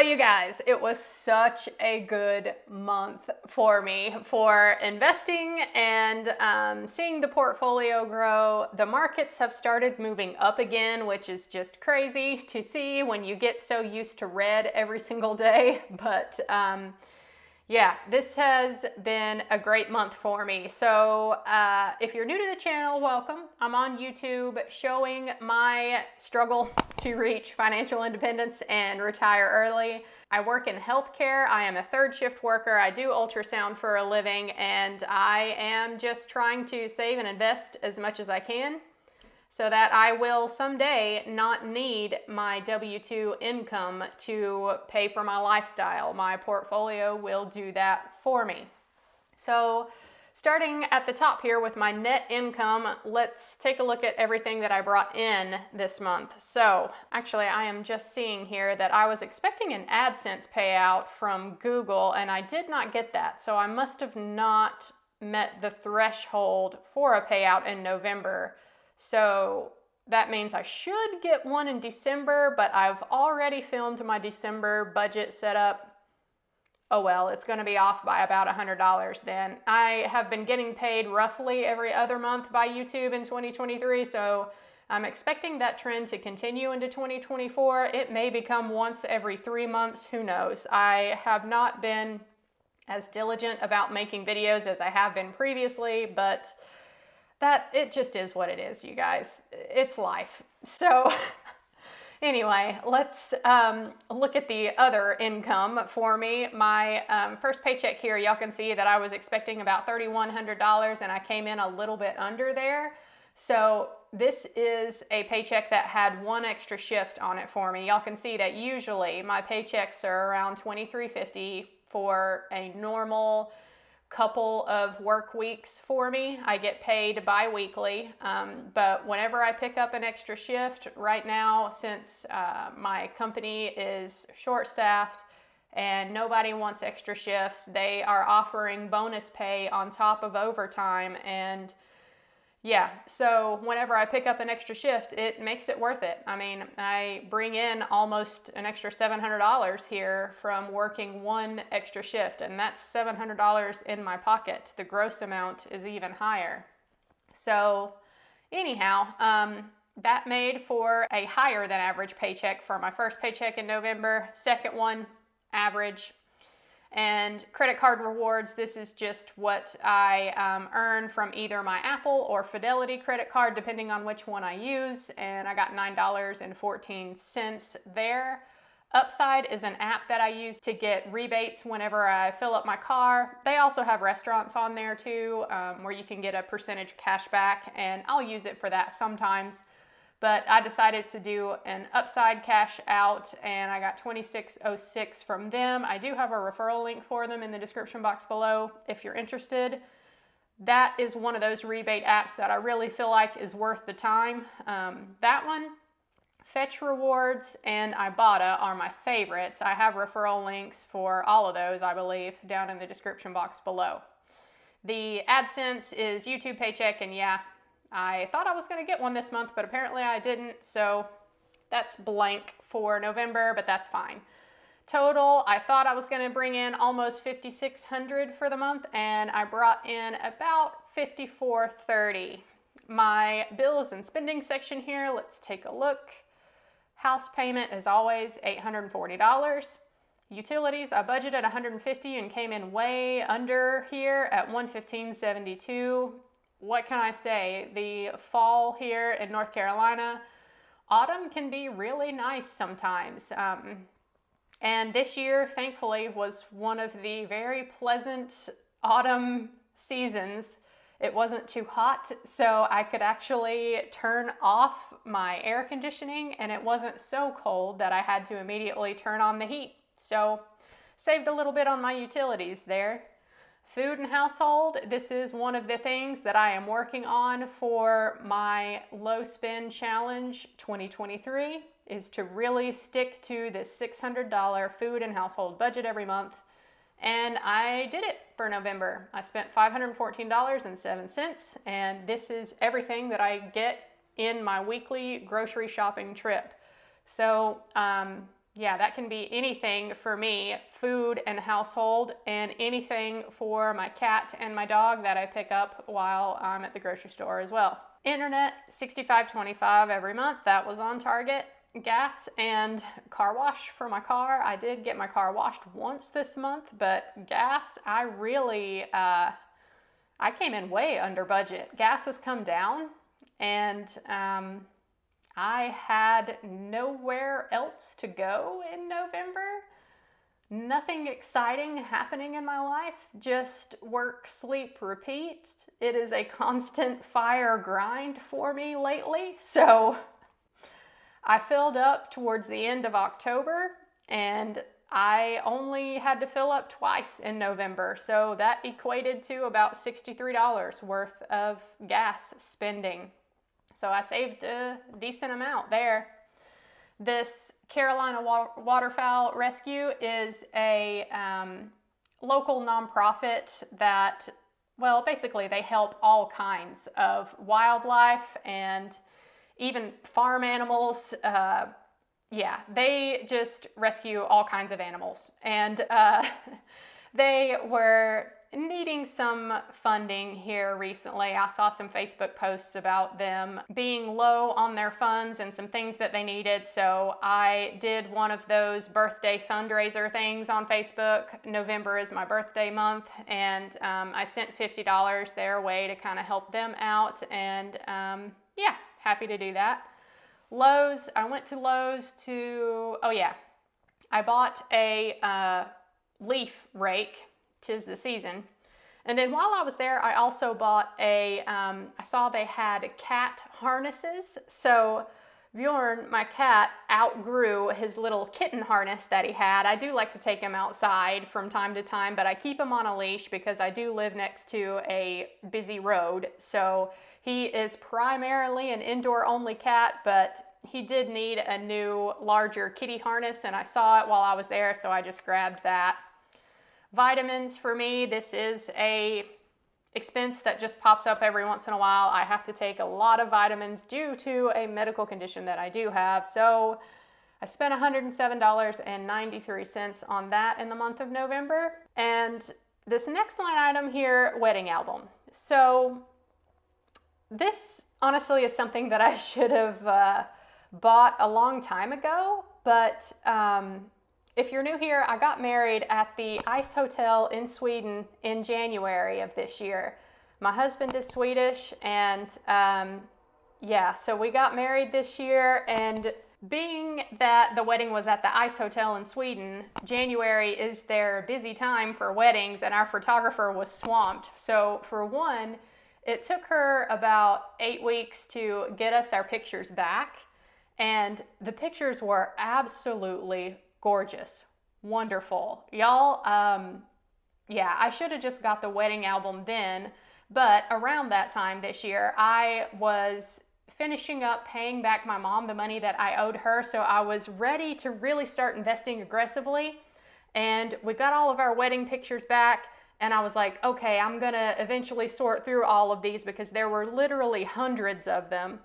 Well, you guys, it was such a good month for me for investing and seeing the portfolio grow. The markets have started moving up again, which is just crazy to see when you get so used to red every single day. But yeah, this has been a great month for me. So if you're new to the channel, welcome. I'm on YouTube showing my struggle to reach financial independence and retire early. I work in healthcare. I am a third shift worker. I do ultrasound for a living, and I am just trying to save and invest as much as I can so that I will someday not need my W-2 income to pay for my lifestyle. My portfolio will do that for me. So starting at the top here with my net income, let's take a look at everything that I brought in this month. So actually I am just seeing here that I was expecting an AdSense payout from Google and I did not get that. So I must have not met the threshold for a payout in November. So that means I should get one in December, but I've already filmed my December budget setup. Oh well, it's going to be off by about $100 then. I have been getting paid roughly every other month by YouTube in 2023, so I'm expecting that trend to continue into 2024. It may become once every 3 months, who knows. I have not been as diligent about making videos as I have been previously, but it just is what it is, you guys. It's life. So anyway, let's look at the other income for me. My first paycheck here, y'all can see that I was expecting about $3,100 and I came in a little bit under there. So this is a paycheck that had one extra shift on it for me. Y'all can see that usually my paychecks are around $2,350 for a normal couple of work weeks for me. I get paid bi-weekly, but whenever I pick up an extra shift right now, since my company is short-staffed and nobody wants extra shifts, they are offering bonus pay on top of overtime. And yeah, so whenever I pick up an extra shift, it makes it worth it. I mean, I bring in almost an extra $700 here from working one extra shift, and that's $700 in my pocket. The gross amount is even higher. So anyhow, that made for a higher than average paycheck for my first paycheck in November. Second one, average. And credit card rewards, this is just what I earn from either my Apple or Fidelity credit card, depending on which one I use. And I got $9.14 there. Upside is an app that I use to get rebates whenever I fill up my car. They also have restaurants on there too, where you can get a percentage cash back, and I'll use it for that sometimes. But I decided to do an Upside cash out, and I got $26.06 from them. I do have a referral link for them in the description box below if you're interested. That is one of those rebate apps that I really feel like is worth the time. That one, Fetch Rewards, and Ibotta are my favorites. I have referral links for all of those, I believe, down in the description box below. The AdSense is YouTube paycheck, and yeah, I thought I was going to get one this month, but apparently I didn't, so that's blank for November, but that's fine. Total, I thought I was going to bring in almost $5,600 for the month, and I brought in about $5,430. My bills and spending section here, let's take a look. House payment, as always, $840. Utilities, I budgeted $150 and came in way under here at $115.72. What can I say? The fall here in North Carolina, autumn can be really nice sometimes. And this year, thankfully, was one of the very pleasant autumn seasons. It wasn't too hot, so I could actually turn off my air conditioning, and it wasn't so cold that I had to immediately turn on the heat. So saved a little bit on my utilities there. Food and household, this is one of the things that I am working on for my low spend challenge 2023, is to really stick to this $600 food and household budget every month. And I did it for November. I spent $514.07, and this is everything that I get in my weekly grocery shopping trip. So yeah, that can be anything for me, food and household, and anything for my cat and my dog that I pick up while I'm at the grocery store as well. Internet, $65.25 every month. That was on target. Gas and car wash for my car. I did get my car washed once this month, but gas, I really, I came in way under budget. Gas has come down, and I had nowhere else to go in November. Nothing exciting happening in my life, just work, sleep, repeat. It is a constant fire grind for me lately. So I filled up towards the end of October, and I only had to fill up twice in November. So that equated to about $63 worth of gas spending. So I saved a decent amount there. This Carolina Waterfowl Rescue is a local nonprofit that, well, basically they help all kinds of wildlife and even farm animals. Yeah, they just rescue all kinds of animals. And they were needing some funding here recently. I saw some Facebook posts about them being low on their funds and some things that they needed. So I did one of those birthday fundraiser things on Facebook. November is my birthday month, and I sent $50 their way to kind of help them out. And yeah, happy to do that. Lowe's, I went to Lowe's to, oh yeah, I bought a leaf rake. 'Tis the season. And then while I was there, I also bought I saw they had cat harnesses. So Bjorn, my cat, outgrew his little kitten harness that he had. I do like to take him outside from time to time, but I keep him on a leash because I do live next to a busy road. So he is primarily an indoor only cat, but he did need a new, larger kitty harness, and I saw it while I was there, so I just grabbed that. Vitamins for me, this is a expense that just pops up every once in a while. I have to take a lot of vitamins due to a medical condition that I do have. So I spent $107.93 on that in the month of November. And this next line item here, wedding album. So this honestly is something that I should have bought a long time ago, but if you're new here, I got married at the Ice Hotel in Sweden in January of this year. My husband is Swedish, and yeah, so we got married this year, and being that the wedding was at the Ice Hotel in Sweden, January is their busy time for weddings, and our photographer was swamped. So for one, it took her about 8 weeks to get us our pictures back, and the pictures were absolutely gorgeous, wonderful. Y'all, yeah, I should have just got the wedding album then, but around that time this year, I was finishing up paying back my mom the money that I owed her, so I was ready to really start investing aggressively, and we got all of our wedding pictures back, and I was like, okay, I'm gonna eventually sort through all of these because there were literally hundreds of them.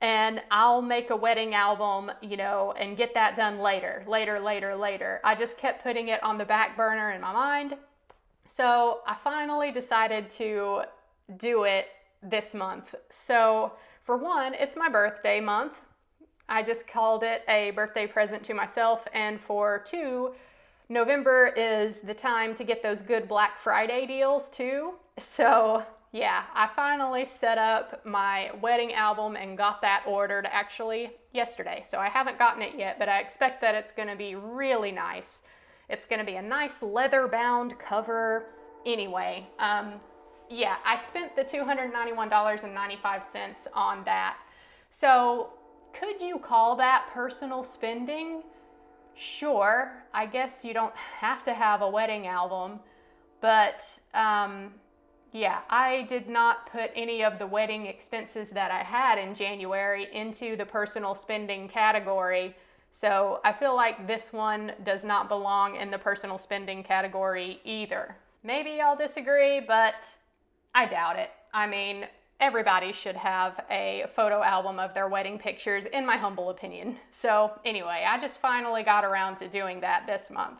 And I'll make a wedding album, you know, and get that done later. I just kept putting it on the back burner in my mind. So I finally decided to do it this month. So for one, it's my birthday month. I just called it a birthday present to myself. And for two, November is the time to get those good Black Friday deals too. So yeah, I finally set up my wedding album and got that ordered actually yesterday. So I haven't gotten it yet, but I expect that it's going to be really nice. It's going to be a nice leather-bound cover anyway. Yeah, I spent the $291.95 on that. So could you call that personal spending? Sure, I guess you don't have to have a wedding album, but yeah, I did not put any of the wedding expenses that I had in January into the personal spending category. So I feel like this one does not belong in the personal spending category either. Maybe y'all disagree, but I doubt it. I mean, everybody should have a photo album of their wedding pictures, in my humble opinion. So anyway, I just finally got around to doing that this month.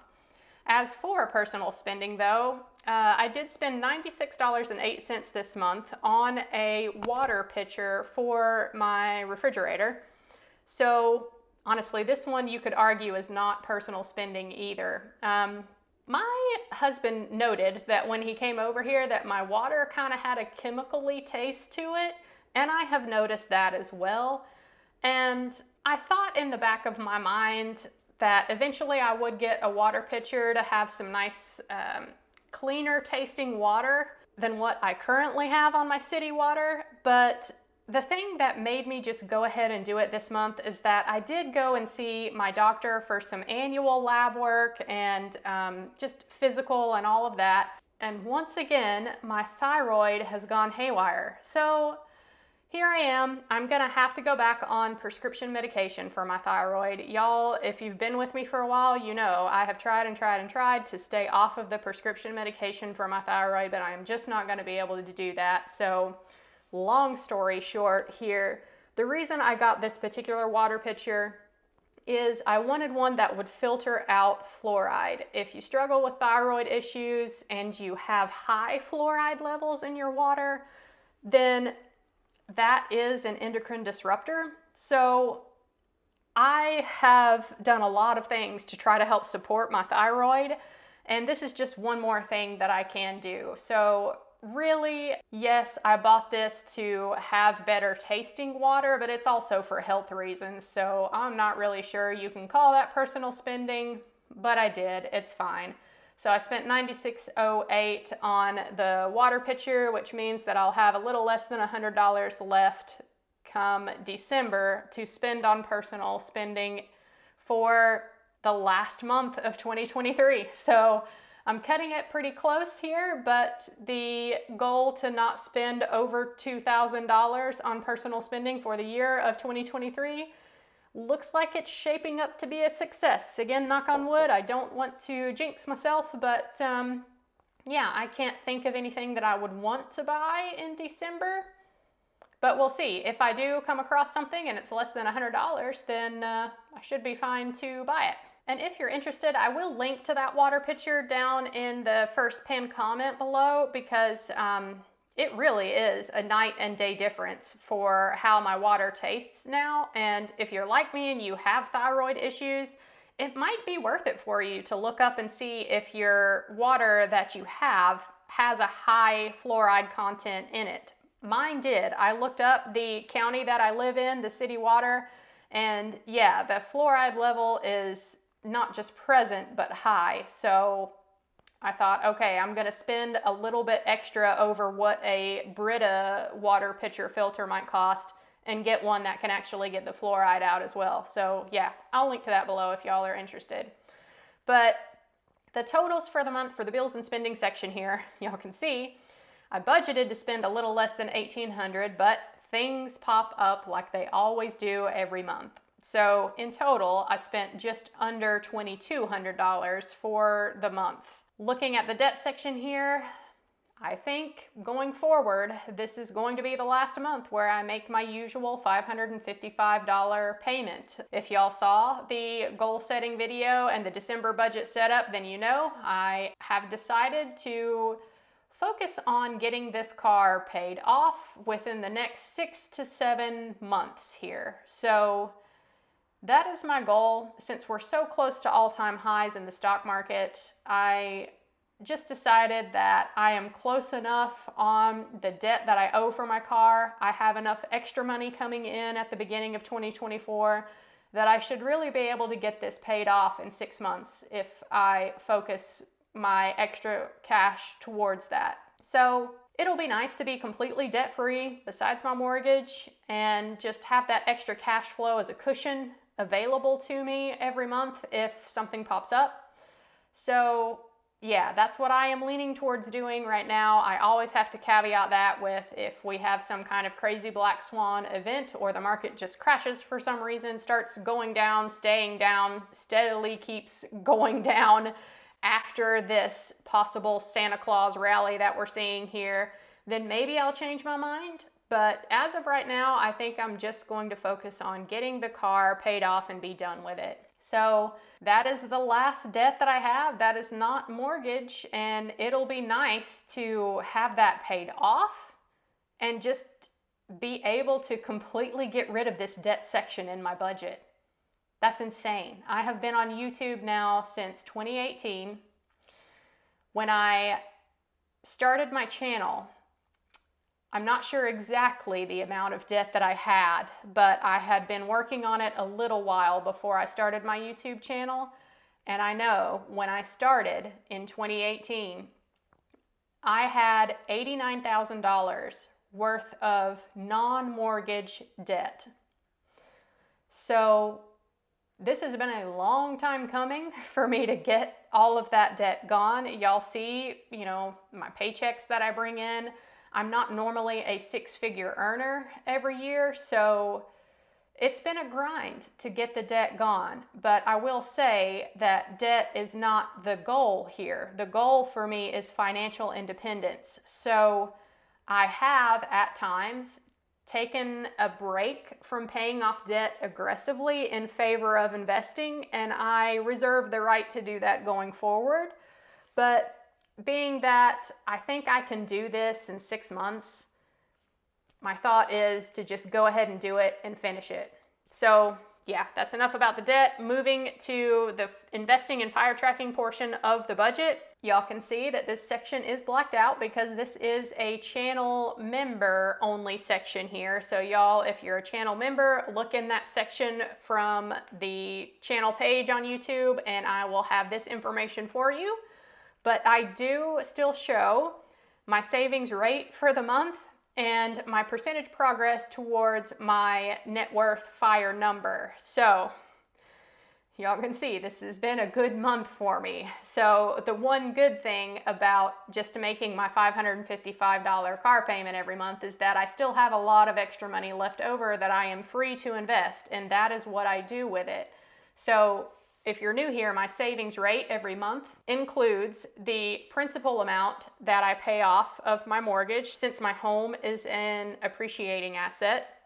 As for personal spending though, I did spend $96.08 this month on a water pitcher for my refrigerator. So honestly, this one you could argue is not personal spending either. My husband noted that when he came over here that my water kind of had a chemically taste to it, and I have noticed that as well. And I thought in the back of my mind that eventually I would get a water pitcher to have some nice, cleaner tasting water than what I currently have on my city water. But the thing that made me just go ahead and do it this month is that I did go and see my doctor for some annual lab work and just physical and all of that. And once again, my thyroid has gone haywire. So here I am. I'm gonna have to go back on prescription medication for my thyroid. Y'all, if you've been with me for a while, you know I have tried and tried and tried to stay off of the prescription medication for my thyroid, but I am just not gonna be able to do that. So long story short here, the reason I got this particular water pitcher is I wanted one that would filter out fluoride. If you struggle with thyroid issues and you have high fluoride levels in your water, then that is an endocrine disruptor. So I have done a lot of things to try to help support my thyroid, and this is just one more thing that I can do. So really, yes, I bought this to have better tasting water, but it's also for health reasons. So I'm not really sure you can call that personal spending, but I did. It's fine. So I spent $96.08 on the water pitcher, which means that I'll have a little less than $100 left come December to spend on personal spending for the last month of 2023. So I'm cutting it pretty close here, but the goal to not spend over $2,000 on personal spending for the year of 2023 looks like it's shaping up to be a success. Again, knock on wood, I don't want to jinx myself, but yeah, I can't think of anything that I would want to buy in December, but we'll see. If I do come across something and it's less than $100, then I should be fine to buy it. And if you're interested, I will link to that water pitcher down in the first pinned comment below, because it really is a night and day difference for how my water tastes now. And if you're like me and you have thyroid issues, it might be worth it for you to look up and see if your water that you have has a high fluoride content in it. Mine did. I looked up the county that I live in, the city water, and yeah, the fluoride level is not just present, but high. So I thought, okay, I'm gonna spend a little bit extra over what a Brita water pitcher filter might cost and get one that can actually get the fluoride out as well. So yeah, I'll link to that below if y'all are interested. But the totals for the month for the bills and spending section here, y'all can see, I budgeted to spend a little less than $1,800, but things pop up like they always do every month. So in total, I spent just under $2,200 for the month. Looking at the debt section here, I think going forward, this is going to be the last month where I make my usual $555 payment. If y'all saw the goal setting video and the December budget setup, then you know I have decided to focus on getting this car paid off within the next 6 to 7 months here. So that is my goal. Since we're so close to all-time highs in the stock market, I just decided that I am close enough on the debt that I owe for my car. I have enough extra money coming in at the beginning of 2024 that I should really be able to get this paid off in 6 months if I focus my extra cash towards that. So it'll be nice to be completely debt-free besides my mortgage and just have that extra cash flow as a cushion available to me every month if something pops up. So yeah, that's what I am leaning towards doing right now. I always have to caveat that with if we have some kind of crazy black swan event or the market just crashes for some reason, starts going down, staying down, steadily keeps going down after this possible Santa Claus rally that we're seeing here, then maybe I'll change my mind. But as of right now, I think I'm just going to focus on getting the car paid off and be done with it. So that is the last debt that I have. That is not mortgage, and it'll be nice to have that paid off and just be able to completely get rid of this debt section in my budget. That's insane. I have been on YouTube now since 2018. When I started my channel, I'm not sure exactly the amount of debt that I had, but I had been working on it a little while before I started my YouTube channel. And I know when I started in 2018, I had $89,000 worth of non-mortgage debt. So this has been a long time coming for me to get all of that debt gone. Y'all see, my paychecks that I bring in. I'm not normally a six-figure earner every year, so it's been a grind to get the debt gone. But I will say that debt is not the goal here. The goal for me is financial independence. So I have at times taken a break from paying off debt aggressively in favor of investing, and I reserve the right to do that going forward. But being that I think I can do this in 6 months, my thought is to just go ahead and do it and finish it. So yeah, that's enough about the debt. Moving to the investing and fire tracking portion of the budget. Y'all can see that this section is blacked out because this is a channel member only section here. So y'all, if you're a channel member, look in that section from the channel page on YouTube and I will have this information for you. But I do still show my savings rate for the month and my percentage progress towards my net worth fire number. So y'all can see this has been a good month for me. So the one good thing about just making my $555 car payment every month is that I still have a lot of extra money left over that I am free to invest, and that is what I do with it. So if you're new here, my savings rate every month includes the principal amount that I pay off of my mortgage, since my home is an appreciating asset.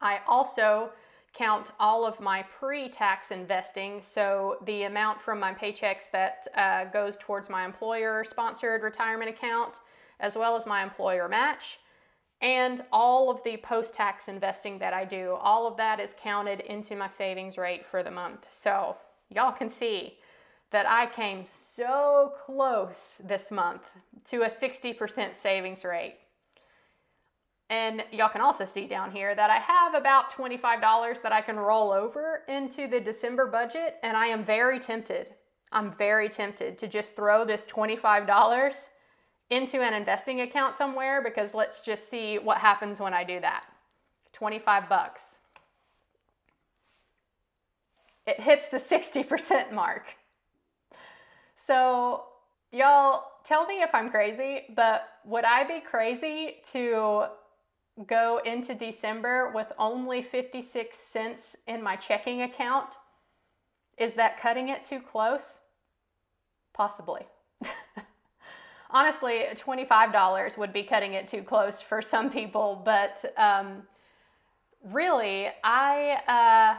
I also count all of my pre-tax investing, so the amount from my paychecks that goes towards my employer-sponsored retirement account, as well as my employer match, and all of the post-tax investing that I do. All of that is counted into my savings rate for the month. So y'all can see that I came so close this month to a 60% savings rate. And y'all can also see down here that I have about $25 that I can roll over into the December budget, and I am very tempted. I'm very tempted to just throw this $25 into an investing account somewhere, because let's just see what happens when I do that. 25 bucks. It hits the 60% mark. So y'all tell me if I'm crazy, but would I be crazy to go into December with only 56 cents in my checking account? Is that cutting it too close? Possibly. Honestly, $25 would be cutting it too close for some people, but really, I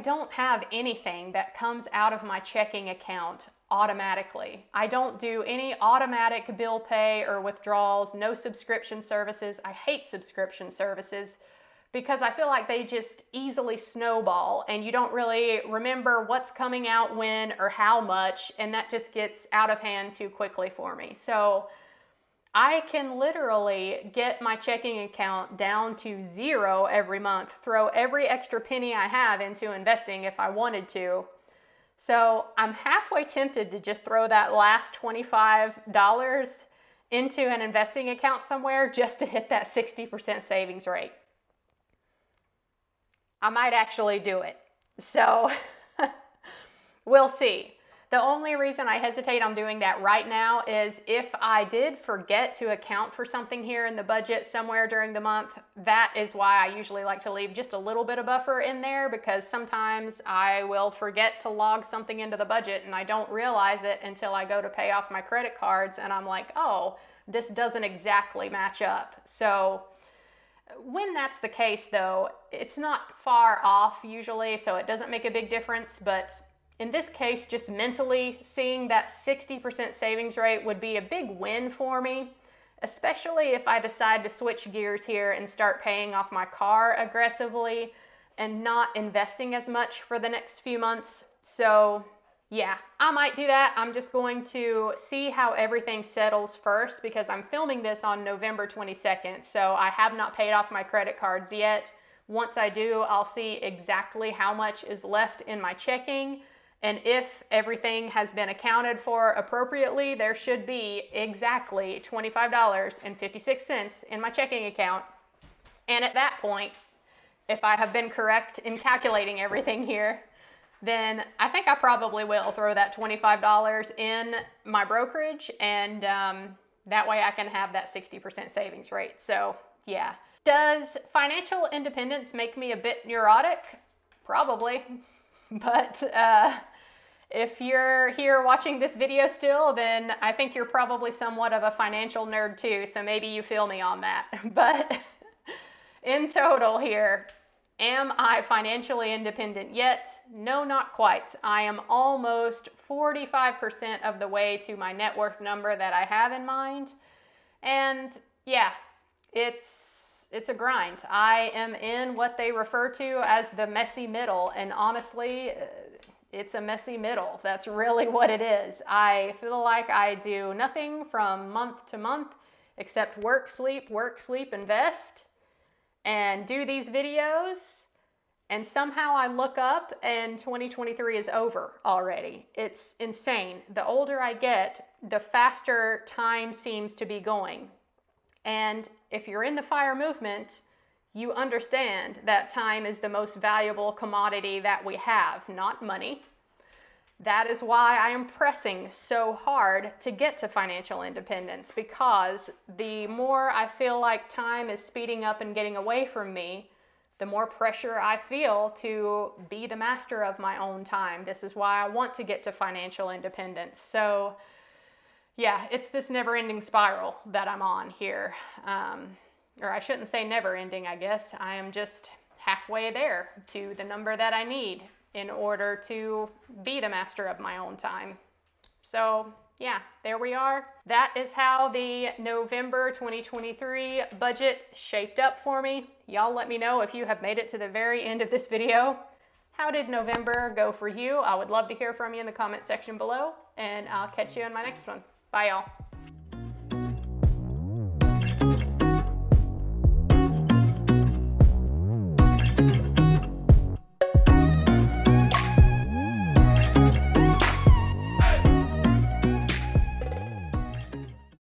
don't have anything that comes out of my checking account automatically. I don't do any automatic bill pay or withdrawals, no subscription services. I hate subscription services because I feel like they just easily snowball and you don't really remember what's coming out when or how much, and that just gets out of hand too quickly for me. So I can literally get my checking account down to zero every month, throw every extra penny I have into investing if I wanted to. So I'm halfway tempted to just throw that last $25 into an investing account somewhere just to hit that 60% savings rate. I might actually do it. So we'll see. The only reason I hesitate on doing that right now is if I did forget to account for something here in the budget somewhere during the month. That is why I usually like to leave just a little bit of buffer in there, because sometimes I will forget to log something into the budget and I don't realize it until I go to pay off my credit cards and I'm like, oh, this doesn't exactly match up. So When that's the case, though, it's not far off usually, so it doesn't make a big difference. But in this case, just mentally seeing that 60% savings rate would be a big win for me, especially if I decide to switch gears here and start paying off my car aggressively and not investing as much for the next few months. So yeah, I might do that. I'm just going to see how everything settles first because I'm filming this on November 22nd, so I have not paid off my credit cards yet. Once I do, I'll see exactly how much is left in my checking, and if everything has been accounted for appropriately, there should be exactly $25.56 in my checking account. And at that point, if I have been correct in calculating everything here, then I think I probably will throw that $25 in my brokerage, and that way I can have that 60% savings rate. So yeah. Does financial independence make me a bit neurotic? Probably. But if you're here watching this video still, then I think you're probably somewhat of a financial nerd too, so maybe you feel me on that. But in total here, am I financially independent yet? No, not quite. I am almost 45% of the way to my net worth number that I have in mind. And yeah, it's a grind. I am in what they refer to as the messy middle, and honestly, it's a messy middle. That's really what it is. I feel like I do nothing from month to month except work, sleep, invest, and do these videos, and somehow I look up and 2023 is over already. It's insane. The older I get, the faster time seems to be going. And if you're in the FIRE movement, you understand that time is the most valuable commodity that we have, not money. That is why I am pressing so hard to get to financial independence, because the more I feel like time is speeding up and getting away from me, the more pressure I feel to be the master of my own time. This is why I want to get to financial independence. So yeah, it's this never-ending spiral that I'm on here. Or I shouldn't say never-ending, I guess. I am just halfway there to the number that I need in order to be the master of my own time. So yeah, there we are. That is how the November 2023 budget shaped up for me. Y'all let me know if you have made it to the very end of this video. How did November go for you? I would love to hear from you in the comment section below, and I'll catch you in my next one. Bye, y'all.